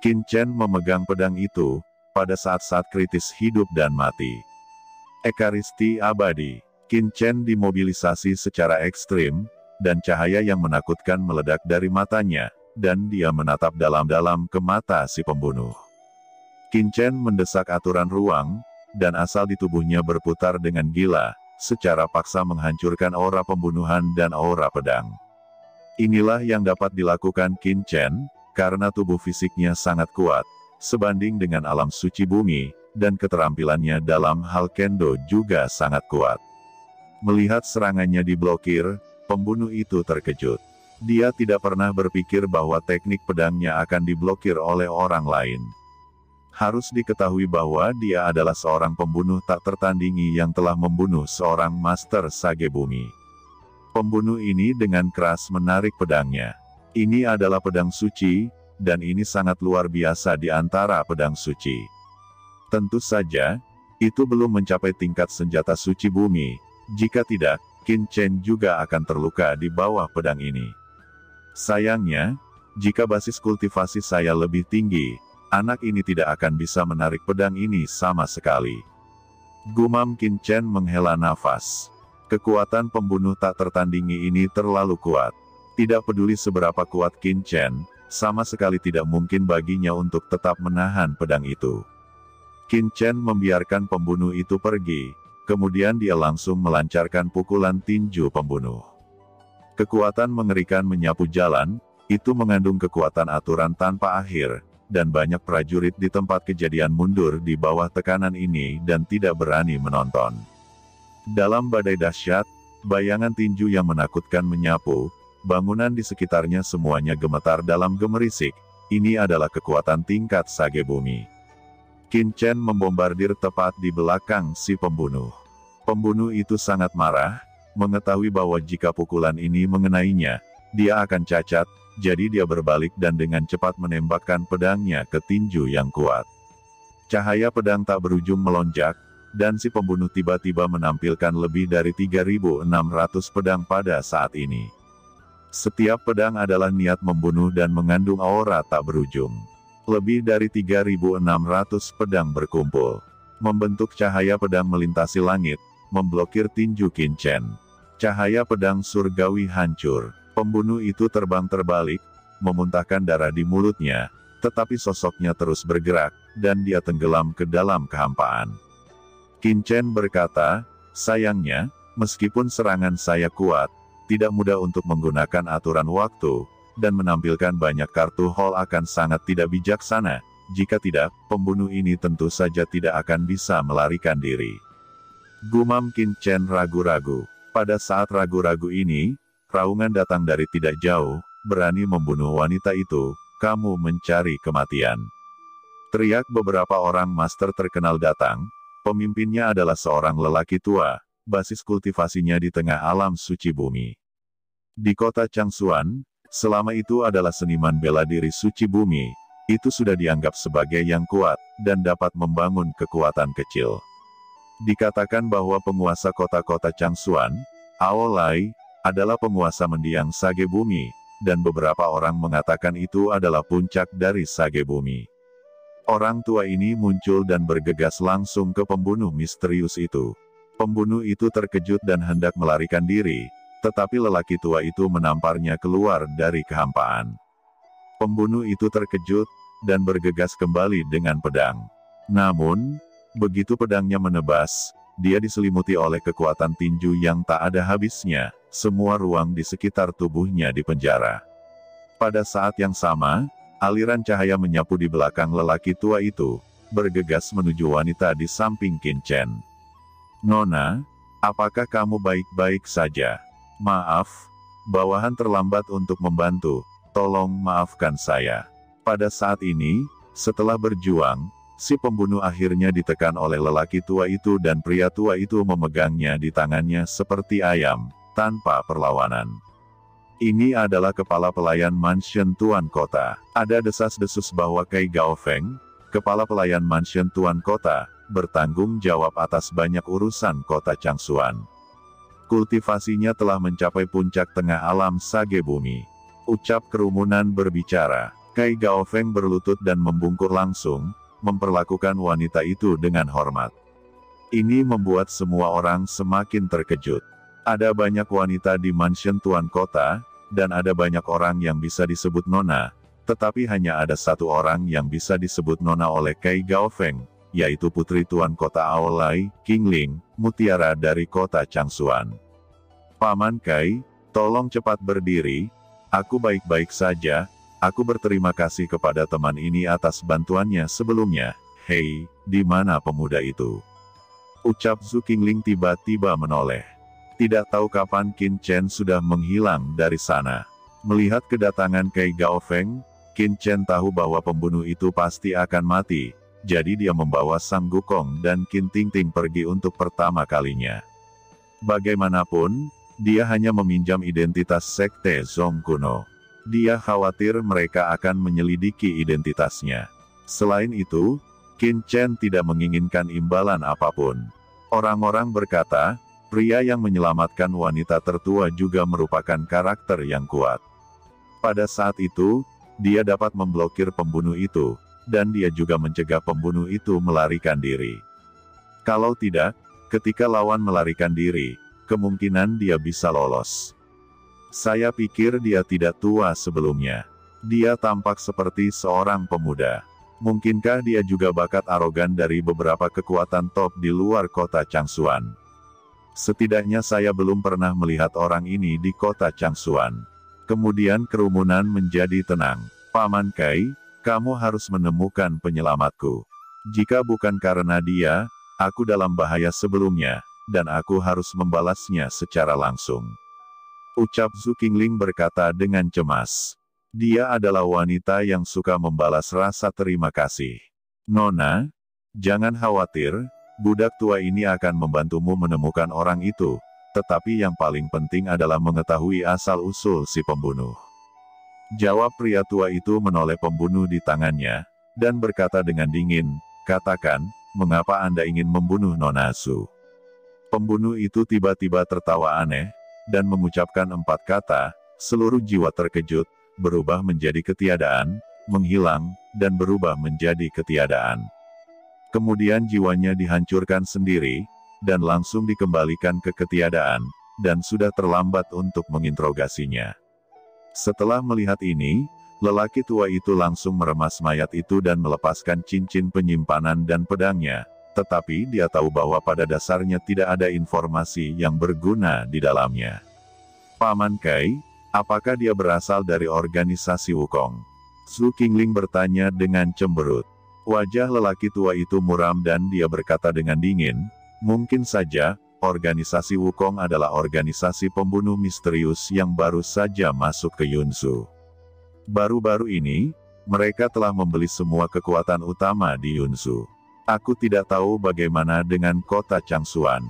Qin Chen memegang pedang itu, pada saat-saat kritis hidup dan mati. Ekaristi abadi. Qin Chen dimobilisasi secara ekstrim, dan cahaya yang menakutkan meledak dari matanya, dan dia menatap dalam-dalam ke mata si pembunuh. Qin Chen mendesak aturan ruang, dan asal di tubuhnya berputar dengan gila, secara paksa menghancurkan aura pembunuhan dan aura pedang. Inilah yang dapat dilakukan Qin Chen, karena tubuh fisiknya sangat kuat, sebanding dengan alam suci bumi, dan keterampilannya dalam hal kendo juga sangat kuat. Melihat serangannya diblokir, pembunuh itu terkejut. Dia tidak pernah berpikir bahwa teknik pedangnya akan diblokir oleh orang lain. Harus diketahui bahwa dia adalah seorang pembunuh tak tertandingi yang telah membunuh seorang master sage bumi. Pembunuh ini dengan keras menarik pedangnya. Ini adalah pedang suci, dan ini sangat luar biasa di antara pedang suci. Tentu saja, itu belum mencapai tingkat senjata suci bumi. Jika tidak, Qin Chen juga akan terluka di bawah pedang ini. Sayangnya, jika basis kultivasi saya lebih tinggi, anak ini tidak akan bisa menarik pedang ini sama sekali. Gumam Qin Chen menghela nafas. Kekuatan pembunuh tak tertandingi ini terlalu kuat. Tidak peduli seberapa kuat Qin Chen, sama sekali tidak mungkin baginya untuk tetap menahan pedang itu. Qin Chen membiarkan pembunuh itu pergi. Kemudian dia langsung melancarkan pukulan tinju pembunuh. Kekuatan mengerikan menyapu jalan, itu mengandung kekuatan aturan tanpa akhir, dan banyak prajurit di tempat kejadian mundur di bawah tekanan ini dan tidak berani menonton. Dalam badai dahsyat, bayangan tinju yang menakutkan menyapu, bangunan di sekitarnya semuanya gemetar dalam gemerisik. Ini adalah kekuatan tingkat sage bumi. Qin Chen membombardir tepat di belakang si pembunuh. Pembunuh itu sangat marah, mengetahui bahwa jika pukulan ini mengenainya, dia akan cacat, jadi dia berbalik dan dengan cepat menembakkan pedangnya ke tinju yang kuat. Cahaya pedang tak berujung melonjak, dan si pembunuh tiba-tiba menampilkan lebih dari 3.600 pedang pada saat ini. Setiap pedang adalah niat membunuh dan mengandung aura tak berujung. Lebih dari 3.600 pedang berkumpul. Membentuk cahaya pedang melintasi langit, memblokir tinju Qin Chen. Cahaya pedang surgawi hancur. Pembunuh itu terbang terbalik, memuntahkan darah di mulutnya, tetapi sosoknya terus bergerak, dan dia tenggelam ke dalam kehampaan. Qin Chen berkata, sayangnya, meskipun serangan saya kuat, tidak mudah untuk menggunakan aturan waktu, dan menampilkan banyak kartu hall akan sangat tidak bijaksana. Jika tidak, pembunuh ini tentu saja tidak akan bisa melarikan diri. Gumam Qin Chen ragu-ragu. Pada saat ragu-ragu ini, raungan datang dari tidak jauh, berani membunuh wanita itu, kamu mencari kematian. Teriak beberapa orang master terkenal datang, pemimpinnya adalah seorang lelaki tua, basis kultivasinya di tengah alam suci bumi. Di kota Changsuan, selama itu adalah seniman bela diri suci bumi, itu sudah dianggap sebagai yang kuat, dan dapat membangun kekuatan kecil. Dikatakan bahwa penguasa kota-kota Changsuan, Aolai, adalah penguasa mendiang sage bumi, dan beberapa orang mengatakan itu adalah puncak dari sage bumi. Orang tua ini muncul dan bergegas langsung ke pembunuh misterius itu. Pembunuh itu terkejut dan hendak melarikan diri, tetapi lelaki tua itu menamparnya keluar dari kehampaan. Pembunuh itu terkejut, dan bergegas kembali dengan pedang. Namun, begitu pedangnya menebas, dia diselimuti oleh kekuatan tinju yang tak ada habisnya, semua ruang di sekitar tubuhnya dipenjara. Pada saat yang sama, aliran cahaya menyapu di belakang lelaki tua itu, bergegas menuju wanita di samping Qin Chen. Nona, apakah kamu baik-baik saja? Maaf, bawahan terlambat untuk membantu, tolong maafkan saya. Pada saat ini, setelah berjuang, si pembunuh akhirnya ditekan oleh lelaki tua itu dan pria tua itu memegangnya di tangannya seperti ayam, tanpa perlawanan. Ini adalah kepala pelayan mansion Tuan Kota. Ada desas-desus bahwa Kai Gaofeng, kepala pelayan mansion Tuan Kota, bertanggung jawab atas banyak urusan kota Changsuan. Kultivasinya telah mencapai puncak tengah alam sage bumi. Ucap kerumunan berbicara. Kai Gaofeng berlutut dan membungkuk langsung, memperlakukan wanita itu dengan hormat. Ini membuat semua orang semakin terkejut. Ada banyak wanita di mansion Tuan Kota, dan ada banyak orang yang bisa disebut Nona, tetapi hanya ada satu orang yang bisa disebut Nona oleh Kai Gaofeng, yaitu putri Tuan Kota Aolai, Qingling, mutiara dari kota Changsuan. Paman Kai, tolong cepat berdiri, aku baik-baik saja, aku berterima kasih kepada teman ini atas bantuannya sebelumnya. Hei, di mana pemuda itu? Ucap Zhu Qingling tiba-tiba menoleh. Tidak tahu kapan Qin Chen sudah menghilang dari sana. Melihat kedatangan Kai Gaofeng, Qin Chen tahu bahwa pembunuh itu pasti akan mati, jadi dia membawa Sang Gukong dan Qin Tingting pergi untuk pertama kalinya. Bagaimanapun, dia hanya meminjam identitas Sekte Zong kuno. Dia khawatir mereka akan menyelidiki identitasnya. Selain itu, Qin Chen tidak menginginkan imbalan apapun. Orang-orang berkata, pria yang menyelamatkan wanita tertua juga merupakan karakter yang kuat. Pada saat itu, dia dapat memblokir pembunuh itu, dan dia juga mencegah pembunuh itu melarikan diri. Kalau tidak, ketika lawan melarikan diri, kemungkinan dia bisa lolos. Saya pikir dia tidak tua sebelumnya. Dia tampak seperti seorang pemuda. Mungkinkah dia juga bakat arogan dari beberapa kekuatan top di luar kota Changsuan? Setidaknya saya belum pernah melihat orang ini di kota Changsuan. Kemudian kerumunan menjadi tenang. Paman Kai, kamu harus menemukan penyelamatku. Jika bukan karena dia, aku dalam bahaya sebelumnya, dan aku harus membalasnya secara langsung. Ucap Zhu Qingling berkata dengan cemas. Dia adalah wanita yang suka membalas rasa terima kasih. Nona, jangan khawatir, budak tua ini akan membantumu menemukan orang itu, tetapi yang paling penting adalah mengetahui asal-usul si pembunuh. Jawab pria tua itu menoleh pembunuh di tangannya, dan berkata dengan dingin, katakan, mengapa Anda ingin membunuh Nona Zhu? Pembunuh itu tiba-tiba tertawa aneh, dan mengucapkan 4 kata, seluruh jiwa terkejut, berubah menjadi ketiadaan, menghilang, dan berubah menjadi ketiadaan. Kemudian jiwanya dihancurkan sendiri, dan langsung dikembalikan ke ketiadaan, dan sudah terlambat untuk menginterogasinya. Setelah melihat ini, lelaki tua itu langsung meremas mayat itu dan melepaskan cincin penyimpanan dan pedangnya. Tetapi dia tahu bahwa pada dasarnya tidak ada informasi yang berguna di dalamnya. Paman Kai, apakah dia berasal dari organisasi Wukong? Zhu Qingling bertanya dengan cemberut. Wajah lelaki tua itu muram dan dia berkata dengan dingin, mungkin saja, organisasi Wukong adalah organisasi pembunuh misterius yang baru saja masuk ke Yunsu. Baru-baru ini, mereka telah membeli semua kekuatan utama di Yunsu. Aku tidak tahu bagaimana dengan kota Changsuan.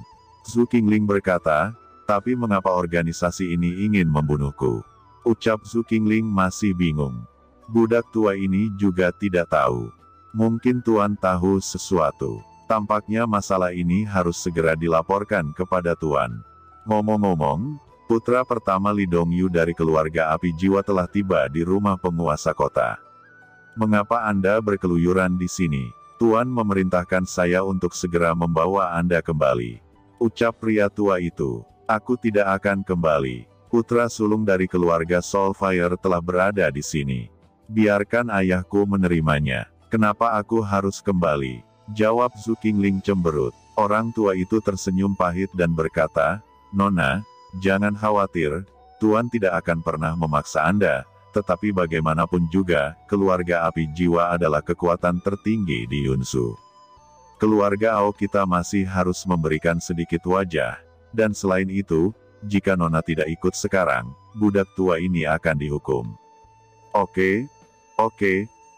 Zhu Qingling berkata, tapi mengapa organisasi ini ingin membunuhku? Ucap Zhu Qingling masih bingung. Budak tua ini juga tidak tahu. Mungkin Tuan tahu sesuatu. Tampaknya masalah ini harus segera dilaporkan kepada Tuan. Ngomong-ngomong, putra pertama Li Dongyu dari keluarga api jiwa telah tiba di rumah penguasa kota. Mengapa Anda berkeluyuran di sini? Tuan memerintahkan saya untuk segera membawa Anda kembali. Ucap pria tua itu. Aku tidak akan kembali. Putra sulung dari keluarga Soulfire telah berada di sini. Biarkan ayahku menerimanya. Kenapa aku harus kembali? Jawab Zhu Qingling cemberut. Orang tua itu tersenyum pahit dan berkata, Nona, jangan khawatir, Tuan tidak akan pernah memaksa Anda. Tetapi bagaimanapun juga, keluarga api jiwa adalah kekuatan tertinggi di Yunsu. Keluarga Ao kita masih harus memberikan sedikit wajah. Dan selain itu, jika Nona tidak ikut sekarang, budak tua ini akan dihukum. Oke,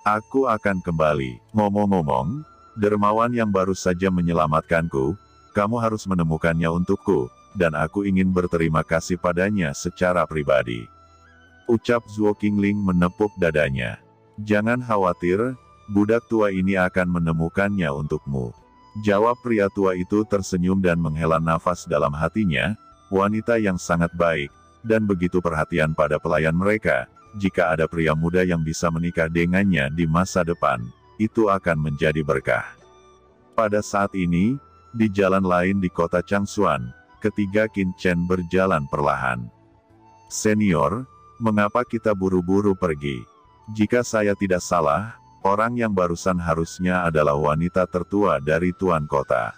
aku akan kembali. Ngomong-ngomong, dermawan yang baru saja menyelamatkanku, kamu harus menemukannya untukku, dan aku ingin berterima kasih padanya secara pribadi. Ucap Zhu Qingling menepuk dadanya. Jangan khawatir, budak tua ini akan menemukannya untukmu. Jawab pria tua itu tersenyum dan menghela nafas dalam hatinya, wanita yang sangat baik, dan begitu perhatian pada pelayan mereka, jika ada pria muda yang bisa menikah dengannya di masa depan, itu akan menjadi berkah. Pada saat ini, di jalan lain di kota Changshuan, ketiga Qin Chen berjalan perlahan. "Senior, mengapa kita buru-buru pergi? Jika saya tidak salah, orang yang barusan harusnya adalah wanita tertua dari tuan kota."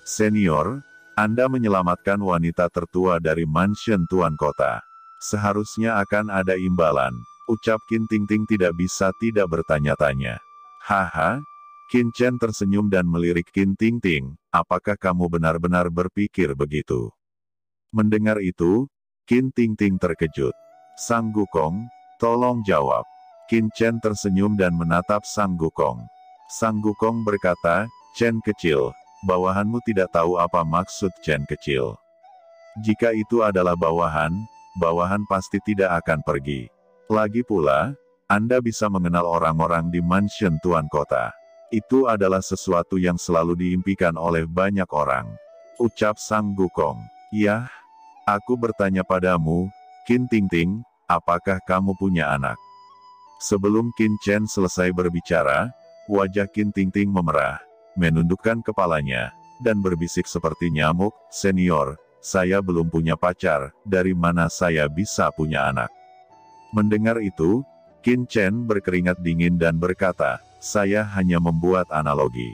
"Senior, Anda menyelamatkan wanita tertua dari mansion tuan kota. Seharusnya akan ada imbalan," ucap Qin Tingting tidak bisa tidak bertanya-tanya. "Haha." Qin Chen tersenyum dan melirik Qin Tingting, "Apakah kamu benar-benar berpikir begitu?" Mendengar itu, Qin Tingting terkejut. "Sang Gukong, tolong jawab." Qin Chen tersenyum dan menatap Sang Gukong. Sang Gukong berkata, "Chen kecil, bawahanmu tidak tahu apa maksud Chen kecil. Jika itu adalah bawahan pasti tidak akan pergi. Lagi pula, Anda bisa mengenal orang-orang di mansion tuan kota. Itu adalah sesuatu yang selalu diimpikan oleh banyak orang," ucap Sang Gukong. "Yah, aku bertanya padamu, Qin Tingting, apakah kamu punya anak?" Sebelum Qin Chen selesai berbicara, wajah Qin Tingting memerah, menundukkan kepalanya, dan berbisik seperti nyamuk, "Senior, saya belum punya pacar, dari mana saya bisa punya anak?" Mendengar itu, Qin Chen berkeringat dingin dan berkata, "Saya hanya membuat analogi.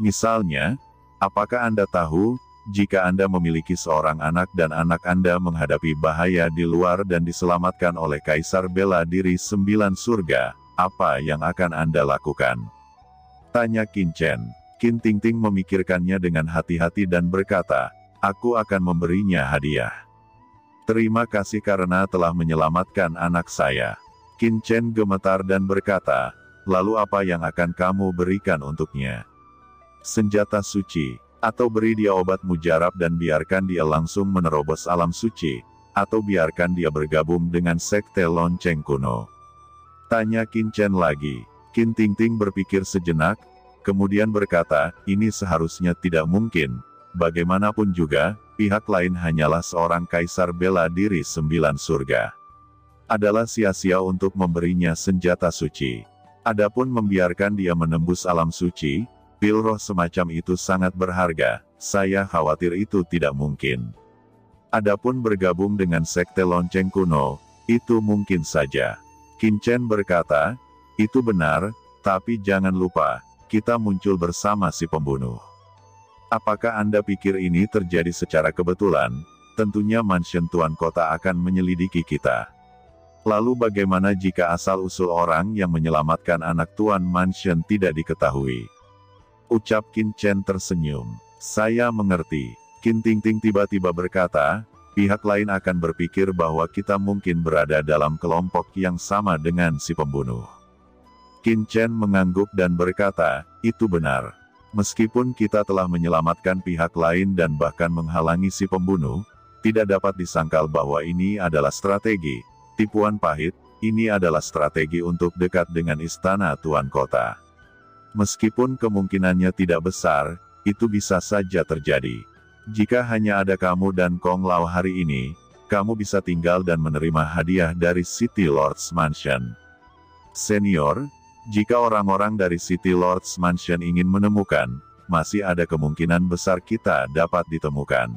Misalnya, apakah Anda tahu, jika Anda memiliki seorang anak dan anak Anda menghadapi bahaya di luar dan diselamatkan oleh Kaisar Bela Diri 9 surga, apa yang akan Anda lakukan?" Tanya Qin Chen. Qin Tingting memikirkannya dengan hati-hati dan berkata, "Aku akan memberinya hadiah. Terima kasih karena telah menyelamatkan anak saya." Qin Chen gemetar dan berkata, "Lalu apa yang akan kamu berikan untuknya? Senjata suci, atau beri dia obat mujarab dan biarkan dia langsung menerobos alam suci, atau biarkan dia bergabung dengan sekte lonceng kuno?" Tanya Qin Chen lagi. Qin Tingting berpikir sejenak, kemudian berkata, "Ini seharusnya tidak mungkin. Bagaimanapun juga, pihak lain hanyalah seorang kaisar bela diri 9 surga. Adalah sia-sia untuk memberinya senjata suci. Adapun membiarkan dia menembus alam suci, pil roh semacam itu sangat berharga, saya khawatir itu tidak mungkin. Adapun bergabung dengan sekte lonceng kuno, itu mungkin saja." Qin Chen berkata, "Itu benar, tapi jangan lupa, kita muncul bersama si pembunuh. Apakah Anda pikir ini terjadi secara kebetulan? Tentunya mansion tuan kota akan menyelidiki kita. Lalu bagaimana jika asal-usul orang yang menyelamatkan anak tuan mansion tidak diketahui?" Ucap Qin Chen tersenyum. "Saya mengerti." Qin Tingting tiba-tiba berkata, "Pihak lain akan berpikir bahwa kita mungkin berada dalam kelompok yang sama dengan si pembunuh." Qin Chen mengangguk dan berkata, "Itu benar. Meskipun kita telah menyelamatkan pihak lain dan bahkan menghalangi si pembunuh, tidak dapat disangkal bahwa ini adalah strategi, tipuan pahit, ini adalah strategi untuk dekat dengan istana tuan kota. Meskipun kemungkinannya tidak besar, itu bisa saja terjadi. Jika hanya ada kamu dan Kong Lao hari ini, kamu bisa tinggal dan menerima hadiah dari City Lords Mansion. Senior, jika orang-orang dari City Lords Mansion ingin menemukan, masih ada kemungkinan besar kita dapat ditemukan."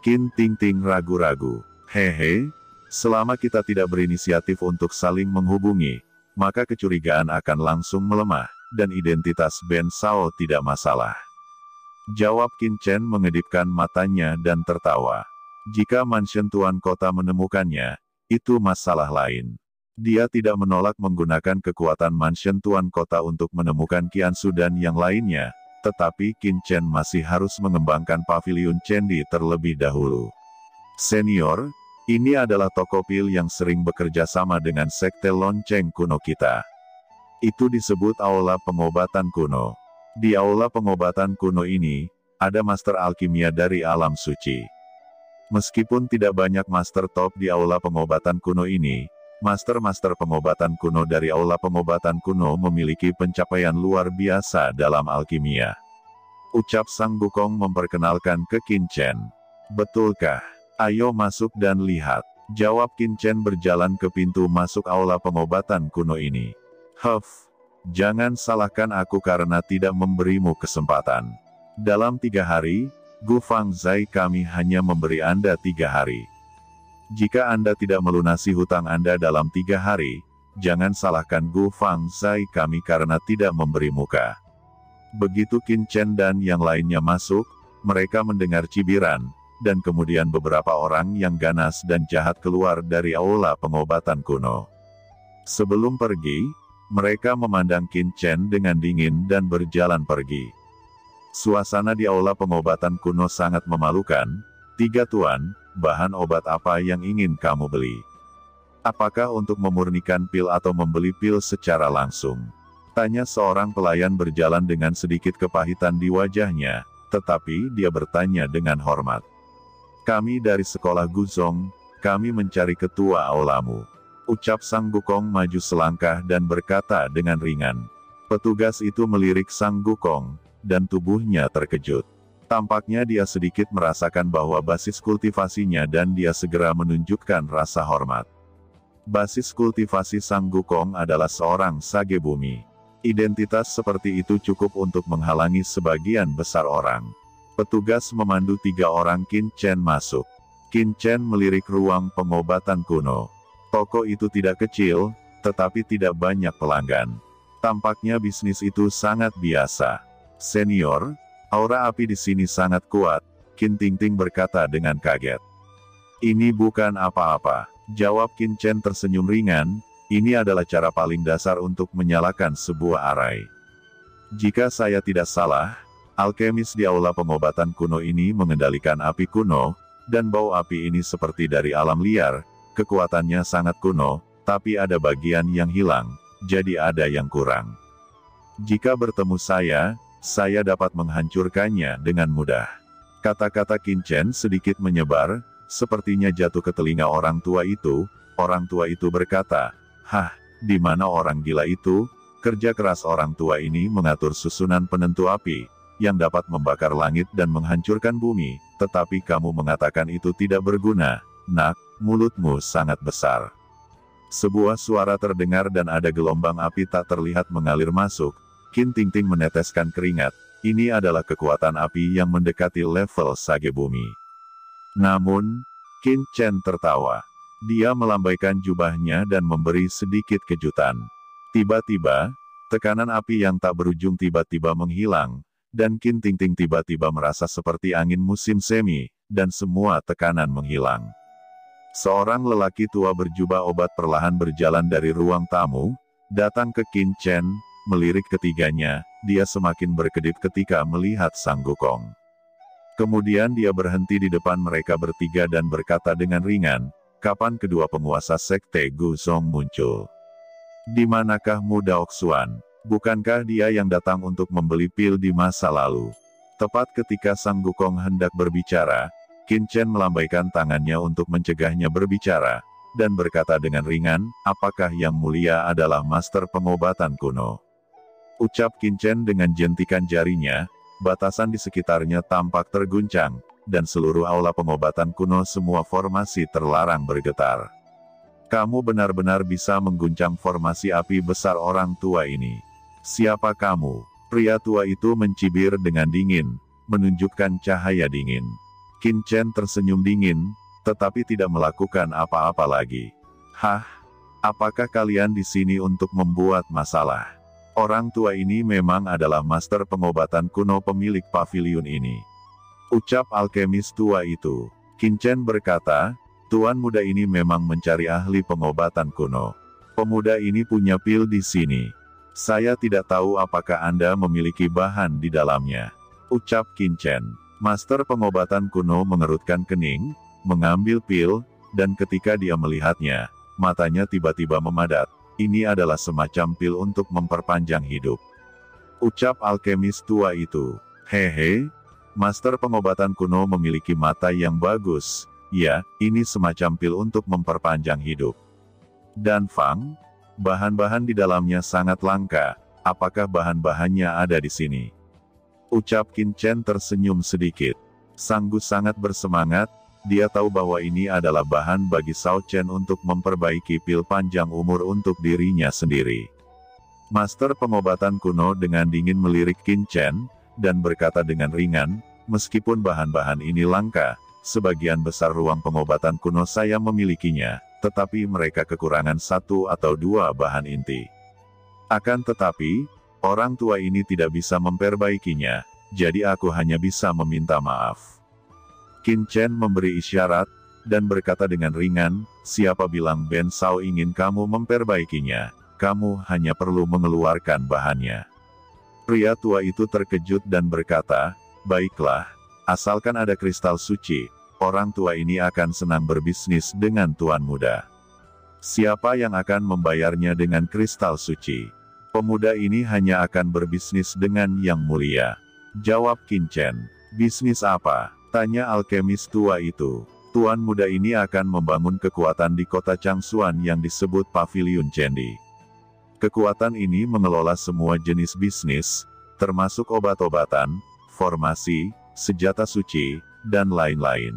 Qin Tingting ragu-ragu. "Hehe, selama kita tidak berinisiatif untuk saling menghubungi, maka kecurigaan akan langsung melemah, dan identitas Ben Sao tidak masalah." Jawab Qin Chen mengedipkan matanya dan tertawa. "Jika mansion tuan kota menemukannya, itu masalah lain. Dia tidak menolak menggunakan kekuatan mansion tuan kota untuk menemukan Qiansu dan yang lainnya, tetapi Qin Chen masih harus mengembangkan pavilion Chendi terlebih dahulu. Senior, ini adalah toko pil yang sering bekerja sama dengan sekte lonceng kuno kita. Itu disebut Aula Pengobatan Kuno. Di Aula Pengobatan Kuno ini, ada master alkimia dari alam suci. Meskipun tidak banyak master top di Aula Pengobatan Kuno ini, master-master pengobatan kuno dari Aula Pengobatan Kuno memiliki pencapaian luar biasa dalam alkimia." Ucap Sang Gukong memperkenalkan ke Qin Chen. "Betulkah? Ayo masuk dan lihat." Jawab Qin Chen berjalan ke pintu masuk aula pengobatan kuno ini. Jangan salahkan aku karena tidak memberimu kesempatan. Dalam 3 hari, Gu Fangzai kami hanya memberi Anda 3 hari. Jika Anda tidak melunasi hutang Anda dalam 3 hari, jangan salahkan Gu Fangzai kami karena tidak memberi muka. Begitu Qin Chen dan yang lainnya masuk, mereka mendengar cibiran, dan kemudian beberapa orang yang ganas dan jahat keluar dari aula pengobatan kuno. Sebelum pergi, mereka memandang Qin Chen dengan dingin dan berjalan pergi. Suasana di aula pengobatan kuno sangat memalukan. 3 tuan, bahan obat apa yang ingin kamu beli? Apakah untuk memurnikan pil atau membeli pil secara langsung? Tanya seorang pelayan berjalan dengan sedikit kepahitan di wajahnya, tetapi dia bertanya dengan hormat. Kami dari sekolah Guzong, kami mencari ketua aulamu. Ucap Sang Gukong maju selangkah dan berkata dengan ringan. Petugas itu melirik Sang Gukong, dan tubuhnya terkejut. Tampaknya dia sedikit merasakan bahwa basis kultivasinya dan dia segera menunjukkan rasa hormat. Basis kultivasi Sang Gukong adalah seorang sage bumi. Identitas seperti itu cukup untuk menghalangi sebagian besar orang. Petugas memandu 3 orang Qin Chen masuk. Qin Chen melirik ruang pengobatan kuno. Toko itu tidak kecil, tetapi tidak banyak pelanggan. Tampaknya bisnis itu sangat biasa. Senior, aura api di sini sangat kuat, Qin Tingting berkata dengan kaget. Ini bukan apa-apa, jawab Qin Chen tersenyum ringan, ini adalah cara paling dasar untuk menyalakan sebuah arai. Jika saya tidak salah, alkemis di aula pengobatan kuno ini mengendalikan api kuno, dan bau api ini seperti dari alam liar, kekuatannya sangat kuno, tapi ada bagian yang hilang, jadi ada yang kurang. Jika bertemu saya dapat menghancurkannya dengan mudah. Kata-kata Qin Chen sedikit menyebar, sepertinya jatuh ke telinga orang tua itu berkata, di mana orang gila itu? Kerja keras orang tua ini mengatur susunan penentu api, yang dapat membakar langit dan menghancurkan bumi, tetapi kamu mengatakan itu tidak berguna, nak, mulutmu sangat besar. Sebuah suara terdengar dan ada gelombang api tak terlihat mengalir masuk, Qin Tingting meneteskan keringat, ini adalah kekuatan api yang mendekati level sage bumi. Namun, Qin Chen tertawa. Dia melambaikan jubahnya dan memberi sedikit kejutan. Tiba-tiba, tekanan api yang tak berujung tiba-tiba menghilang, dan Qin Tingting tiba-tiba merasa seperti angin musim semi, dan semua tekanan menghilang. Seorang lelaki tua berjubah obat perlahan berjalan dari ruang tamu, datang ke Qin Chen, melirik ketiganya, dia semakin berkedip ketika melihat Sang Gukong. Kemudian dia berhenti di depan mereka bertiga dan berkata dengan ringan, kapan kedua penguasa sekte Guzong muncul? Di manakah muda Oxuan? Bukankah dia yang datang untuk membeli pil di masa lalu? Tepat ketika Sang Gukong hendak berbicara, Qin Chen melambaikan tangannya untuk mencegahnya berbicara, dan berkata dengan ringan, apakah yang mulia adalah master pengobatan kuno? Ucap Qin Chen dengan jentikan jarinya, batasan di sekitarnya tampak terguncang, dan seluruh aula pengobatan kuno semua formasi terlarang bergetar. Kamu benar-benar bisa mengguncang formasi api besar orang tua ini. Siapa kamu? Pria tua itu mencibir dengan dingin, menunjukkan cahaya dingin. Qin Chen tersenyum dingin, tetapi tidak melakukan apa-apa lagi. Apakah kalian di sini untuk membuat masalah? Orang tua ini memang adalah master pengobatan kuno pemilik paviliun ini. Ucap alkemis tua itu. Qin Chen berkata, tuan muda ini memang mencari ahli pengobatan kuno. Pemuda ini punya pil di sini. Saya tidak tahu apakah Anda memiliki bahan di dalamnya. Ucap Qin Chen. Master pengobatan kuno mengerutkan kening, mengambil pil, dan ketika dia melihatnya, matanya tiba-tiba memadat. Ini adalah semacam pil untuk memperpanjang hidup. Ucap alkemis tua itu. Hehe. Master pengobatan kuno memiliki mata yang bagus. Ya, ini semacam pil untuk memperpanjang hidup. Dan Fang, bahan-bahan di dalamnya sangat langka. Apakah bahan-bahannya ada di sini? Ucap Qin Chen tersenyum sedikit. Sang Gu sangat bersemangat, Dia tahu bahwa ini adalah bahan bagi Shao Chen untuk memperbaiki pil panjang umur untuk dirinya sendiri. Master pengobatan kuno dengan dingin melirik Qin Chen, dan berkata dengan ringan, meskipun bahan-bahan ini langka, sebagian besar ruang pengobatan kuno saya memilikinya, tetapi mereka kekurangan satu atau dua bahan inti. Akan tetapi, orang tua ini tidak bisa memperbaikinya, jadi aku hanya bisa meminta maaf. Qin Chen memberi isyarat, dan berkata dengan ringan, siapa bilang Ben Shao ingin kamu memperbaikinya, kamu hanya perlu mengeluarkan bahannya. Pria tua itu terkejut dan berkata, baiklah, asalkan ada kristal suci, orang tua ini akan senang berbisnis dengan tuan muda. Siapa yang akan membayarnya dengan kristal suci? Pemuda ini hanya akan berbisnis dengan yang mulia. Jawab Qin Chen. Bisnis apa? Tanya alkemis tua itu. Tuan muda ini akan membangun kekuatan di kota Changsuan yang disebut Pavilion Candi. Kekuatan ini mengelola semua jenis bisnis, termasuk obat-obatan, formasi, senjata suci, dan lain-lain.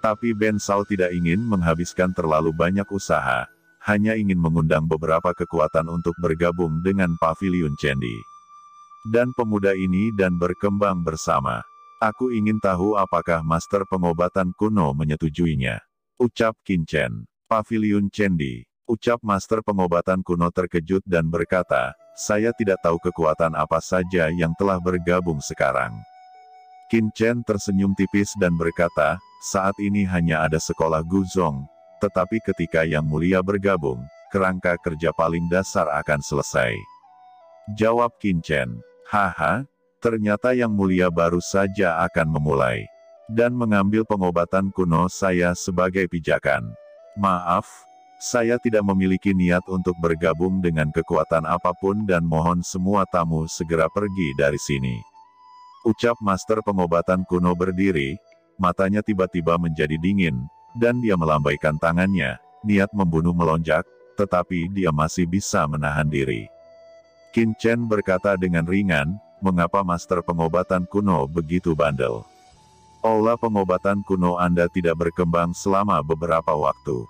Tapi Ben Shao tidak ingin menghabiskan terlalu banyak usaha, hanya ingin mengundang beberapa kekuatan untuk bergabung dengan Pavilion Candi. Dan pemuda ini dan berkembang bersama. Aku ingin tahu apakah Master Pengobatan Kuno menyetujuinya. Ucap Qin Chen. Pavilion Candi. Ucap Master Pengobatan Kuno terkejut dan berkata, saya tidak tahu kekuatan apa saja yang telah bergabung sekarang. Qin Chen tersenyum tipis dan berkata, saat ini hanya ada sekolah Guzhong, tetapi ketika Yang Mulia bergabung, kerangka kerja paling dasar akan selesai. Jawab Qin Chen. Haha. Ternyata Yang Mulia baru saja akan memulai. Dan mengambil pengobatan kuno saya sebagai pijakan. Maaf, saya tidak memiliki niat untuk bergabung dengan kekuatan apapun dan mohon semua tamu segera pergi dari sini. Ucap Master Pengobatan Kuno berdiri, matanya tiba-tiba menjadi dingin, dan dia melambaikan tangannya, niat membunuh melonjak, tetapi dia masih bisa menahan diri. Qin Chen berkata dengan ringan, mengapa Master Pengobatan Kuno begitu bandel? Aula pengobatan kuno Anda tidak berkembang selama beberapa waktu.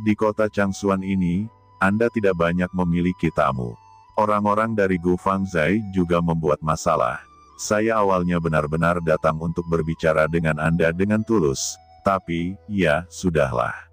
Di kota Changsuan ini, Anda tidak banyak memiliki tamu. Orang-orang dari Gu Fangzai juga membuat masalah. Saya awalnya benar-benar datang untuk berbicara dengan Anda dengan tulus, tapi, ya, sudahlah.